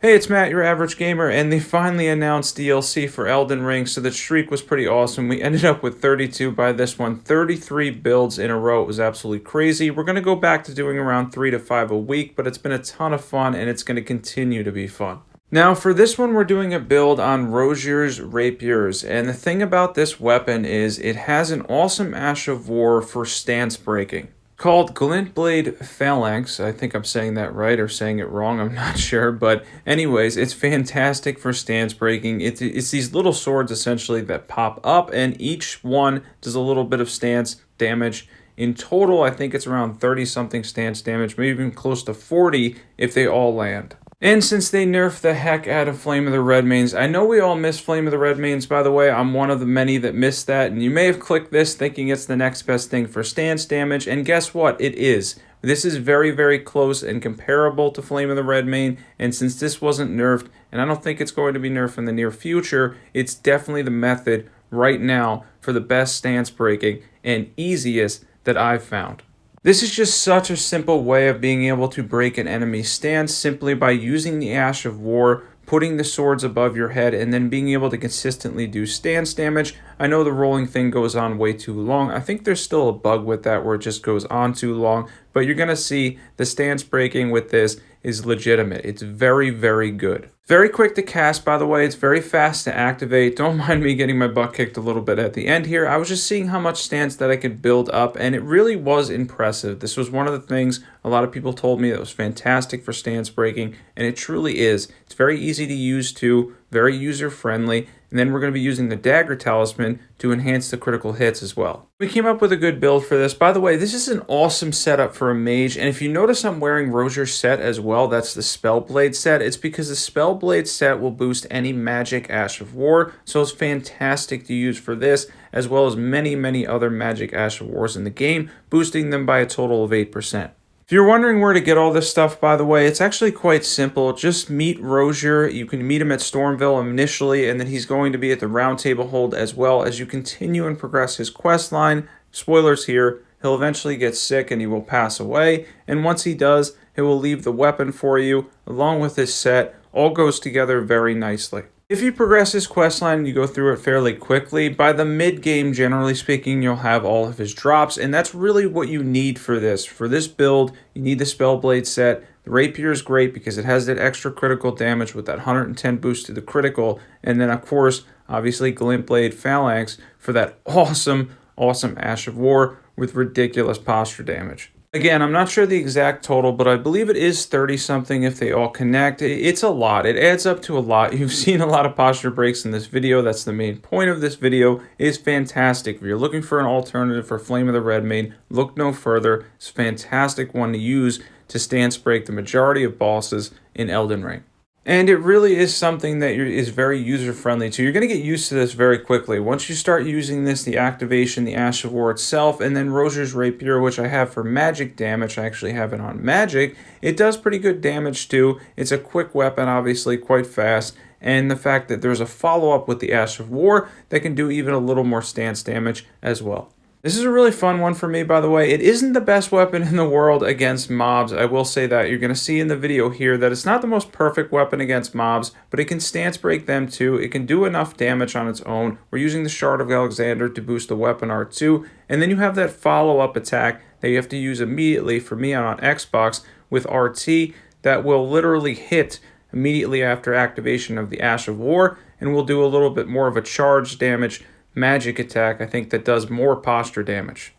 Hey, it's Matt, your average gamer, and they finally announced DLC for Elden Ring, so the streak was pretty awesome. We ended up with 32 by this one, 33 builds in a row. It was absolutely crazy. We're going to go back to doing around 3 to 5 a week, but it's been a ton of fun, and it's going to continue to be fun. Now, for this one, we're doing a build on Rogier's Rapiers, and the thing about this weapon is it has an awesome Ash of War for stance breaking. Called Glintblade Phalanx. I think I'm saying that right or saying it wrong, I'm not sure, but anyways, it's fantastic for stance breaking. It's these little swords essentially that pop up, and each one does a little bit of stance damage. In total, I think it's around 30 something stance damage, maybe even close to 40 if they all land. And since they nerfed the heck out of Flame of the Redmanes, I know we all miss Flame of the Redmanes, by the way. I'm one of the many that missed that, and you may have clicked this thinking it's the next best thing for stance damage, and guess what? It is. This is very, very close and comparable to Flame of the Redmane, and since this wasn't nerfed, and I don't think it's going to be nerfed in the near future, it's definitely the method right now for the best stance breaking and easiest that I've found. This is just such a simple way of being able to break an enemy's stance simply by using the Ash of War, putting the swords above your head, and then being able to consistently do stance damage. I know the rolling thing goes on way too long. I think there's still a bug with that where it just goes on too long, but you're going to see the stance breaking with this is legitimate. It's very, very good. Very quick to cast, by the way. It's very fast to activate. Don't mind me getting my butt kicked a little bit at the end here. I was just seeing how much stance that I could build up, and it really was impressive. This was one of the things a lot of people told me that was fantastic for stance breaking, and it truly is. It's very easy to use too, very user-friendly, and then we're going to be using the Dagger Talisman to enhance the critical hits as well. We came up with a good build for this. By the way, this is an awesome setup for a mage, and if you notice I'm wearing Rogier's set as well, that's the spellblade set. It's because the spellblade set will boost any magic Ash of War, so it's fantastic to use for this, as well as many, many other magic Ash of Wars in the game, boosting them by a total of 8%. If you're wondering where to get all this stuff, by the way, it's actually quite simple. Just meet Rogier. You can meet him at Stormville initially, and then he's going to be at the Round Table Hold as well as you continue and progress his quest line. Spoilers here, he'll eventually get sick and he will pass away, and once he does, he will leave the weapon for you, along with his set. All goes together very nicely. If you progress his questline, you go through it fairly quickly. By the mid-game, generally speaking, you'll have all of his drops, and that's really what you need for this. For this build, you need the Spellblade set. The Rapier is great because it has that extra critical damage with that 110 boost to the critical, and then, of course, obviously, Glintblade Phalanx for that awesome, awesome Ash of War with ridiculous posture damage. Again, I'm not sure the exact total, but I believe it is 30-something if they all connect. It's a lot. It adds up to a lot. You've seen a lot of posture breaks in this video. That's the main point of this video. It is fantastic. If you're looking for an alternative for Flame of the Redmane, look no further. It's a fantastic one to use to stance break the majority of bosses in Elden Ring. And it really is something that is very user-friendly too. You're going to get used to this very quickly. Once you start using this, the activation, the Ash of War itself, and then Rogier's Rapier, which I have for magic damage, I actually have it on magic, it does pretty good damage too. It's a quick weapon, obviously, quite fast, and the fact that there's a follow-up with the Ash of War that can do even a little more stance damage as well. This is a really fun one for me, by the way. It isn't the best weapon in the world against mobs. I will say that. You're going to see in the video here that it's not the most perfect weapon against mobs, but it can stance break them too. It can do enough damage on its own. We're using the Shard of Alexander to boost the weapon art too. And then you have that follow-up attack that you have to use immediately, for me on Xbox, with RT that will literally hit immediately after activation of the Ash of War, and will do a little bit more of a charge damage magic attack, I think, that does more posture damage.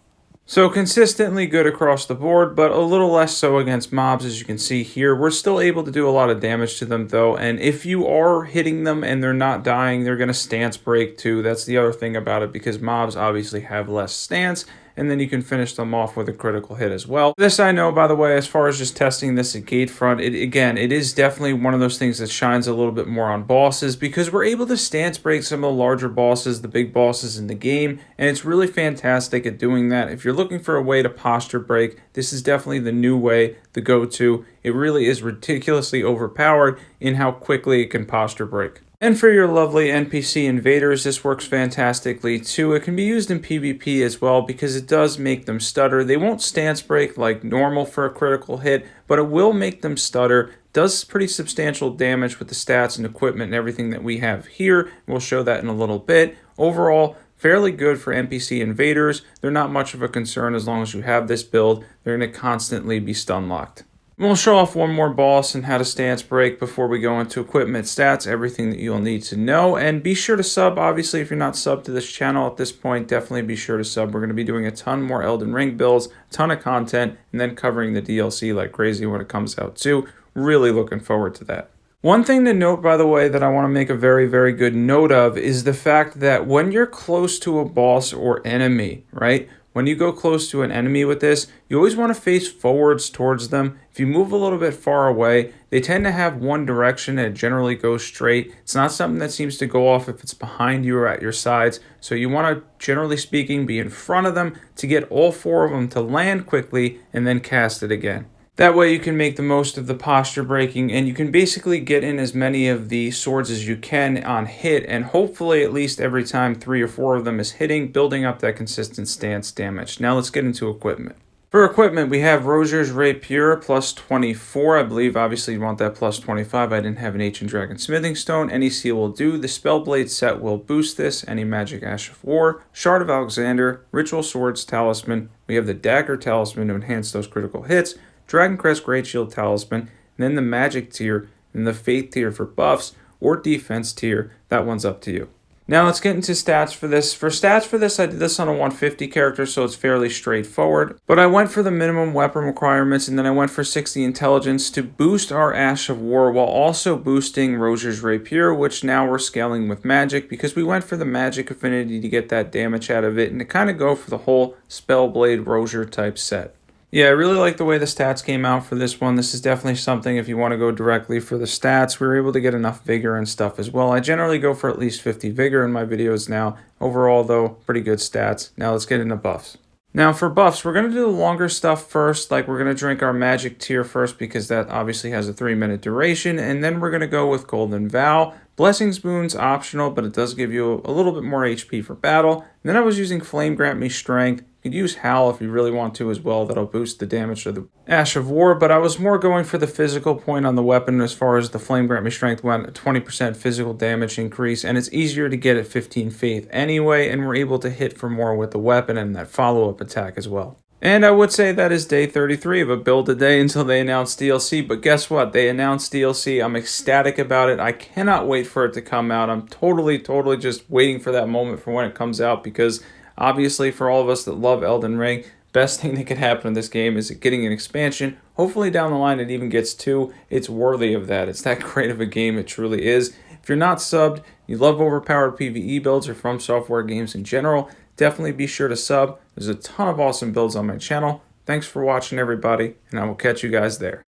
So consistently good across the board, but a little less so against mobs, as you can see here. We're still able to do a lot of damage to them though, and if you are hitting them and they're not dying, they're going to stance break too. That's the other thing about it, because mobs obviously have less stance, and then you can finish them off with a critical hit as well. This I know, by the way, as far as just testing this at Gatefront, it is definitely one of those things that shines a little bit more on bosses, because we're able to stance break some of the larger bosses, the big bosses in the game, and it's really fantastic at doing that. If you're looking for a way to posture break, this is definitely the new way, the go-to. It really is ridiculously overpowered in how quickly it can posture break. And for your lovely NPC invaders, this works fantastically too. It can be used in PvP as well because it does make them stutter. They won't stance break like normal for a critical hit, but it will make them stutter does pretty substantial damage with the stats and equipment and everything that we have here. We'll show that in a little bit. Overall, fairly good for NPC invaders. They're not much of a concern as long as you have this build. They're going to constantly be stun locked. We'll show off one more boss and how to stance break before we go into equipment, stats, everything that you'll need to know. And be sure to sub. Obviously, if you're not subbed to this channel at this point, definitely be sure to sub. We're going to be doing a ton more Elden Ring builds, a ton of content, and then covering the DLC like crazy when it comes out too. Really looking forward to that. One thing to note, by the way, that I want to make a very, very good note of is the fact that when you're close to a boss or enemy, right? When you go close to an enemy with this, you always want to face forwards towards them. If you move a little bit far away, they tend to have one direction and it generally goes straight. It's not something that seems to go off if it's behind you or at your sides. So you want to, generally speaking, be in front of them to get all four of them to land quickly and then cast it again. That way you can make the most of the posture breaking and you can basically get in as many of the swords as you can on hit, and hopefully at least every time 3 or 4 of them is hitting, building up that consistent stance damage. Now let's get into equipment. For equipment, we have Rogier's Rapier plus 24. I believe obviously you want that plus 25. I didn't have an Ancient Dragon Smithing Stone. Any seal will do. The Spellblade set will boost this. Any Magic Ash of War. Shard of Alexander. Ritual Swords Talisman. We have the Dagger Talisman to enhance those critical hits. Dragoncrest Great Shield Talisman, and then the Magic tier, and the Faith tier for buffs, or Defense tier. That one's up to you. Now let's get into stats for this. For stats for this, I did this on a 150 character, so it's fairly straightforward. But I went for the minimum weapon requirements, and then I went for 60 intelligence to boost our Ash of War, while also boosting Rogier's Rapier, which now we're scaling with magic, because we went for the magic affinity to get that damage out of it, and to kind of go for the whole Spellblade Rogier type set. Yeah, I really like the way the stats came out for this one. This is definitely something if you want to go directly for the stats. We were able to get enough vigor and stuff as well. I generally go for at least 50 vigor in my videos now. Overall, though, pretty good stats. Now let's get into buffs. Now for buffs, we're going to do the longer stuff first. Like we're going to drink our magic tier first because that obviously has a 3-minute duration. And then we're going to go with Golden Vow. Blessings Boon's optional, but it does give you a little bit more HP for battle. And then I was using Flame Grant Me Strength. You could use Howl if you really want to as well. That'll boost the damage of the Ash of War, but I was more going for the physical point on the weapon as far as the Flame Grant Me Strength went, a 20% physical damage increase, and it's easier to get at 15 Faith anyway, and we're able to hit for more with the weapon and that follow-up attack as well. And I would say that is day 33 of a build a day until they announce DLC, but guess what? They announced DLC. I'm ecstatic about it. I cannot wait for it to come out. I'm totally just waiting for that moment for when it comes out because obviously, for all of us that love Elden Ring, best thing that could happen in this game is getting an expansion. Hopefully down the line it even gets 2. It's worthy of that. It's that great of a game. It truly is. If you're not subbed, you love overpowered PvE builds or From Software games in general, definitely be sure to sub. There's a ton of awesome builds on my channel. Thanks for watching, everybody, and I will catch you guys there.